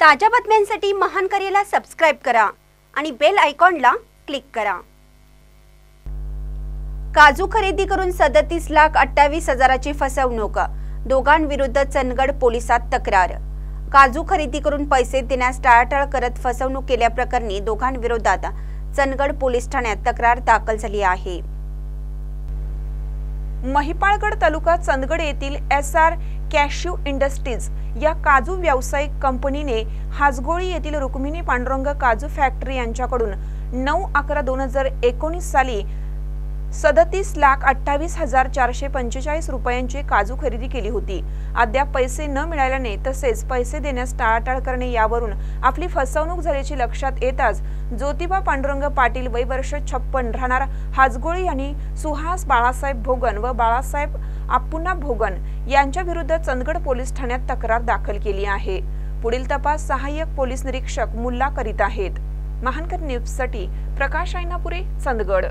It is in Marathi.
ताज्या बातम्यांसाठी महान करेला सबस्क्राइब करा आणि बेल आयकॉनला क्लिक करा। काजू खरेदी करून 37,28,000ची फसवणूक, दोघांविरुद्ध चंदगड पोलिसात तक्रार। काजू खरेदी करून पैसे देण्यास टाळाटाळ करत फसवणूक केल्याप्रकरणी दोघांविरोधात चंदगड पोलीस ठाण्यात तक्रार दाखल झाली आहे। महिपाळगड तालुका चंदगड येथील SR कॅश्यू इंडस्ट्रीज या काजू व्यावसायिक कंपनीने हाजगोळी येथील रुक्मिणी पांडुरंग काजू फॅक्टरी यांच्याकडून 9/11/2019 साली 37,28,445 रुपयांची काजू खरेदी केली होती। अद्याप पैसे न मिळाल्याने तसेच पैसे देण्यास टाळाटाळ करणे यावरून आपली फसवणूक झाल्याची लक्षात येताच ज्योतिबा पांडुरंग पाटील वय वर्ष 56 राहणार हाजगोळी यांनी सुहास बाळासाहेब भोगन व बाळासाहेब आप्पुना भोगन यांच्या विरुद्ध चंदगड पोलीस ठाण्यात तक्रार दाखल केली आहे। पुढील तपास सहाय्यक पोलीस निरीक्षक मुल्ला करीत आहेत। महानकर न्यूजसाठी प्रकाश ऐनापुरे, चंदगड।